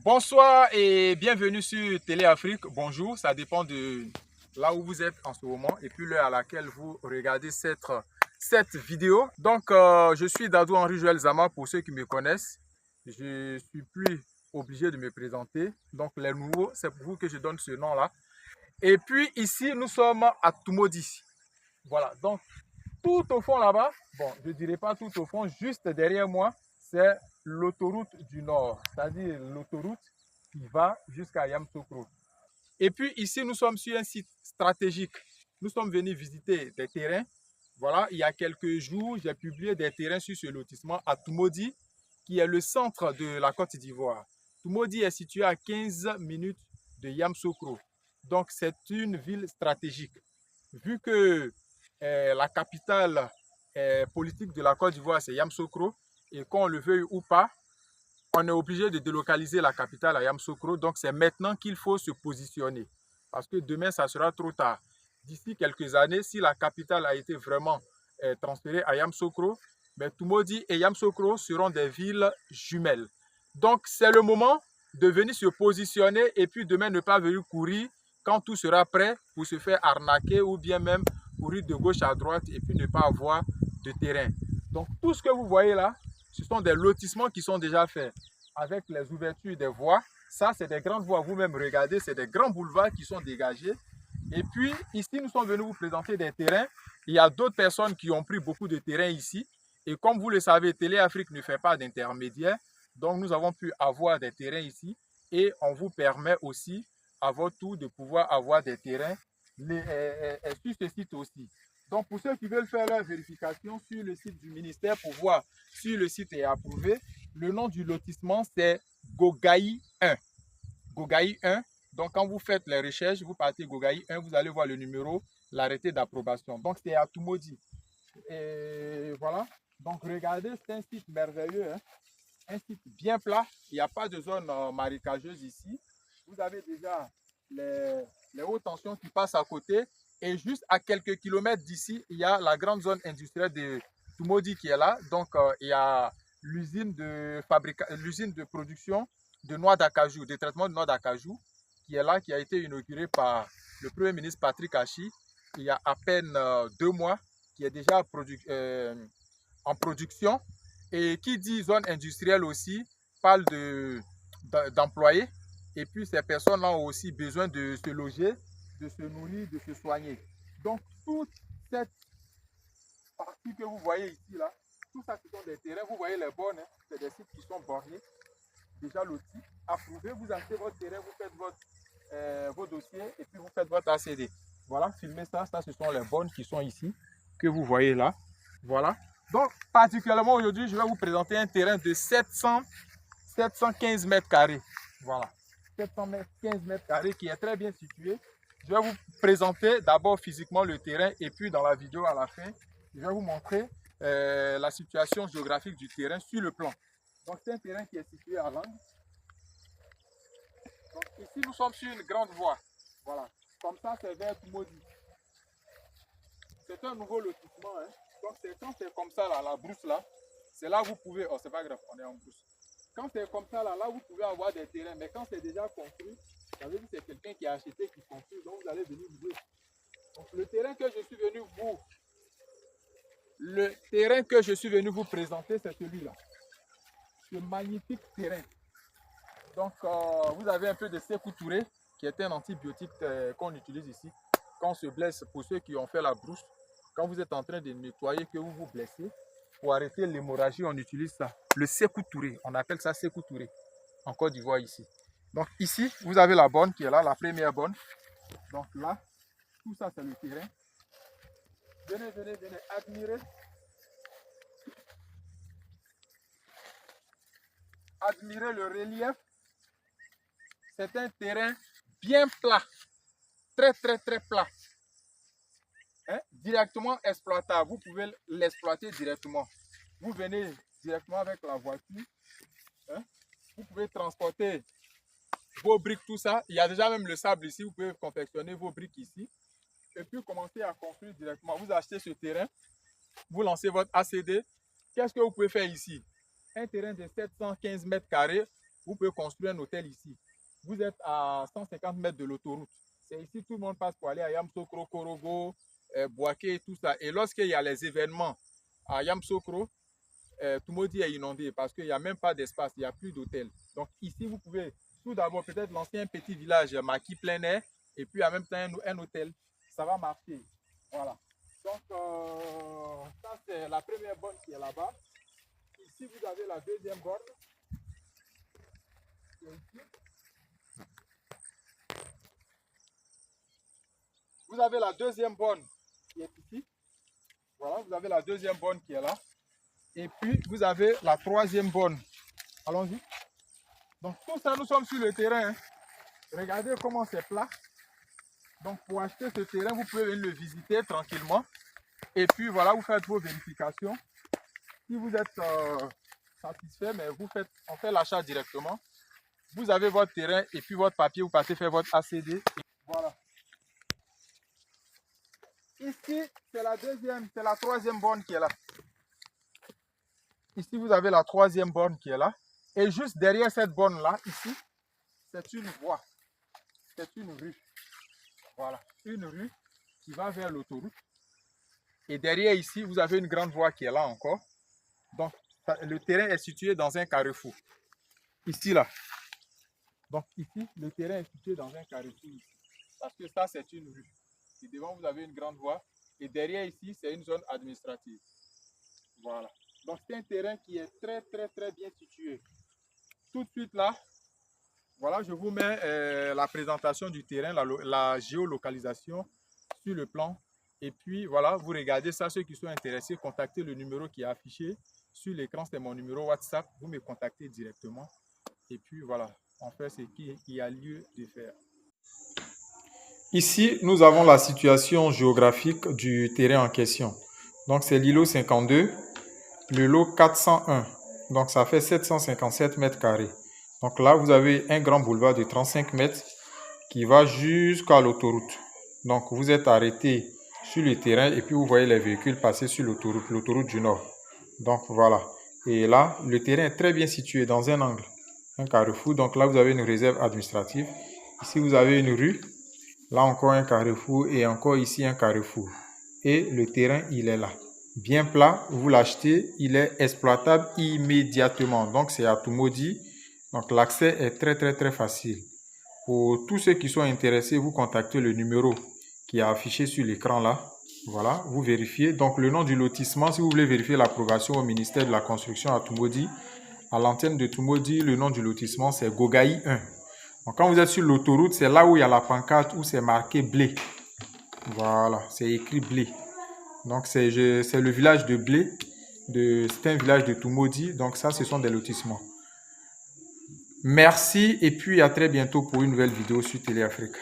Bonsoir et bienvenue sur Télé Afrique. Bonjour, ça dépend de là où vous êtes en ce moment et puis l'heure à laquelle vous regardez cette vidéo. Donc, je suis Dadou Henri Joël Zama pour ceux qui me connaissent. Je ne suis plus obligé de me présenter. Donc, les nouveaux, c'est pour vous que je donne ce nom-là. Et puis ici, nous sommes à Tumodi. Voilà, donc tout au fond là-bas, bon, je ne dirais pas tout au fond, juste derrière moi, c'est l'autoroute du Nord, c'est-à-dire l'autoroute qui va jusqu'à Yamoussoukro. Et puis ici, nous sommes sur un site stratégique. Nous sommes venus visiter des terrains. Voilà, il y a quelques jours, j'ai publié des terrains sur ce lotissement à Tumodi, qui est le centre de la Côte d'Ivoire. Tumodi est situé à 15 minutes de Yamoussoukro. Donc, c'est une ville stratégique. Vu que la capitale politique de la Côte d'Ivoire, c'est Yamoussoukro, et qu'on le veuille ou pas, on est obligé de délocaliser la capitale à Yamoussoukro. Donc, c'est maintenant qu'il faut se positionner. Parce que demain, ça sera trop tard. D'ici quelques années, si la capitale a été vraiment transférée à Yamoussoukro, mais Tumodi et Yamoussoukro seront des villes jumelles. Donc, c'est le moment de venir se positionner et puis demain ne pas venir courir quand tout sera prêt pour se faire arnaquer ou bien même courir de gauche à droite et puis ne pas avoir de terrain. Donc, tout ce que vous voyez là, ce sont des lotissements qui sont déjà faits avec les ouvertures des voies. Ça, c'est des grandes voies. Vous-même, regardez, c'est des grands boulevards qui sont dégagés. Et puis, ici, nous sommes venus vous présenter des terrains. Il y a d'autres personnes qui ont pris beaucoup de terrains ici. Et comme vous le savez, Télé Afrique ne fait pas d'intermédiaire. Donc, nous avons pu avoir des terrains ici. Et on vous permet aussi, à votre tour, de pouvoir avoir des terrains sur ce site aussi. Donc, pour ceux qui veulent faire leur vérification sur le site du ministère pour voir si le site est approuvé, le nom du lotissement, c'est Gogaï 1. Gogaï 1. Donc, quand vous faites les recherches, vous partez Gogaï 1, vous allez voir le numéro, l'arrêté d'approbation. Donc, c'est à Tumodi. Et voilà. Donc, regardez, c'est un site merveilleux. Hein? Un site bien plat. Il n'y a pas de zone marécageuse ici. Vous avez déjà les hautes tensions qui passent à côté. Et juste à quelques kilomètres d'ici, il y a la grande zone industrielle de Tumodi qui est là. Donc, il y a l'usine de production de noix d'acajou, de traitement de noix d'acajou, qui est là, qui a été inaugurée par le Premier ministre Patrick Achi il y a à peine 2 mois, qui est déjà en production. Et qui dit zone industrielle aussi, parle d'employés. Et puis ces personnes-là ont aussi besoin de se loger, de se nourrir, de se soigner. Donc toute cette partie que vous voyez ici, là, tout ça, ce sont des terrains. Vous voyez les bornes, hein, c'est des sites qui sont bornés, déjà lotis, approuvés. Vous achetez votre terrain, vous faites vos dossiers et puis vous faites votre ACD. Voilà, filmez ça. Ça, ce sont les bornes qui sont ici, que vous voyez là. Voilà. Donc, particulièrement aujourd'hui, je vais vous présenter un terrain de 715 mètres carrés. Voilà. 715 mètres carrés qui est très bien situé. Je vais vous présenter d'abord physiquement le terrain et puis dans la vidéo à la fin, je vais vous montrer la situation géographique du terrain sur le plan. Donc, c'est un terrain qui est situé à l'angle. Donc, ici, nous sommes sur une grande voie. Voilà. Comme ça, c'est vers Tumodi. C'est un nouveau lotissement. Hein. Donc, quand c'est comme ça, là, la brousse là, c'est là où vous pouvez. Oh, c'est pas grave, on est en brousse. Quand c'est comme ça, là, vous pouvez avoir des terrains. Mais quand c'est déjà construit, ça veut dire que c'est quelqu'un qui a acheté, qui construit. Donc, vous allez venir louer. Donc, le terrain que je suis venu vous présenter, c'est celui-là. Ce magnifique terrain. Donc, vous avez un peu de Sékou Touré, qui est un antibiotique qu'on utilise ici. Quand on se blesse, pour ceux qui ont fait la brousse, quand vous êtes en train de nettoyer, que vous vous blessez, pour arrêter l'hémorragie, on utilise ça. Le Sékou Touré, on appelle ça Sékou Touré, en Côte d'Ivoire ici. Donc ici, vous avez la bonne qui est là, la première bonne. Donc là, tout ça c'est le terrain. Venez, venez, venez, admirer. Admirer le relief. C'est un terrain bien plat. Très, très, très plat. Hein? Directement exploitable. Vous pouvez l'exploiter directement. Vous venez directement avec la voiture. Hein? Vous pouvez transporter vos briques, tout ça. Il y a déjà même le sable ici. Vous pouvez confectionner vos briques ici. Et puis commencer à construire directement. Vous achetez ce terrain. Vous lancez votre ACD. Qu'est-ce que vous pouvez faire ici? Un terrain de 715 mètres carrés. vous pouvez construire un hôtel ici. Vous êtes à 150 mètres de l'autoroute. C'est ici, tout le monde passe pour aller à Yamsokro, Korogo, Boaké et tout ça. Et lorsqu'il y a les événements à Yamsokro, Tumodi est inondé parce qu'il n'y a même pas d'espace, il n'y a plus d'hôtel. Donc ici, vous pouvez tout d'abord peut-être lancer un petit village maquis plein air et puis en même temps un hôtel. Ça va marcher. Voilà. Donc ça c'est la première borne qui est là-bas. Ici, vous avez la deuxième borne. Vous avez la deuxième borne qui est ici. Voilà, vous avez la deuxième borne qui est là. Et puis, vous avez la troisième borne. Allons-y. Donc, tout ça, nous sommes sur le terrain. Hein. Regardez comment c'est plat. Donc, pour acheter ce terrain, vous pouvez venir le visiter tranquillement. Et puis, voilà, vous faites vos vérifications. Si vous êtes satisfait, mais on fait l'achat directement. Vous avez votre terrain et puis votre papier, vous passez faire votre ACD. Voilà. Ici, c'est la troisième borne qui est là. Ici, vous avez la troisième borne qui est là. Et juste derrière cette borne-là, ici, c'est une voie. C'est une rue. Voilà, une rue qui va vers l'autoroute. Et derrière ici, vous avez une grande voie qui est là encore. Donc, le terrain est situé dans un carrefour. Ici, là. Donc, ici, le terrain est situé dans un carrefour. Ici. Parce que ça, c'est une rue. Et devant, vous avez une grande voie. Et derrière ici, c'est une zone administrative. Voilà. Donc, c'est un terrain qui est très, très, très bien situé. Tout de suite là, voilà, je vous mets la présentation du terrain, la géolocalisation sur le plan. Et puis, voilà, vous regardez ça. Ceux qui sont intéressés, contactez le numéro qui est affiché sur l'écran. C'est mon numéro WhatsApp. Vous me contactez directement. Et puis, voilà, on fait ce qu'il y a lieu de faire. Ici, nous avons la situation géographique du terrain en question. Donc, c'est l'îlot 52, le lot 401. Donc, ça fait 757 mètres carrés. Donc là, vous avez un grand boulevard de 35 mètres qui va jusqu'à l'autoroute. Donc, vous êtes arrêté sur le terrain et puis vous voyez les véhicules passer sur l'autoroute du Nord. Donc, voilà. Et là, le terrain est très bien situé dans un angle, un carrefour. Donc là, vous avez une réserve administrative. Ici, vous avez une rue. Là encore un carrefour et encore ici un carrefour. Et le terrain, il est là. Bien plat, vous l'achetez, il est exploitable immédiatement. Donc c'est à Tumodi. Donc l'accès est très très très facile. Pour tous ceux qui sont intéressés, vous contactez le numéro qui est affiché sur l'écran là. Voilà, vous vérifiez. Donc le nom du lotissement, si vous voulez vérifier l'approbation au ministère de la Construction à Tumodi, à l'antenne de Tumodi, le nom du lotissement c'est Gogaï 1. Donc, quand vous êtes sur l'autoroute, c'est là où il y a la pancarte où c'est marqué blé. Voilà, c'est écrit blé. Donc, c'est le village de blé. C'est un village de Tumodi. Donc, ça, ce sont des lotissements. Merci et puis à très bientôt pour une nouvelle vidéo sur Télé Afrique.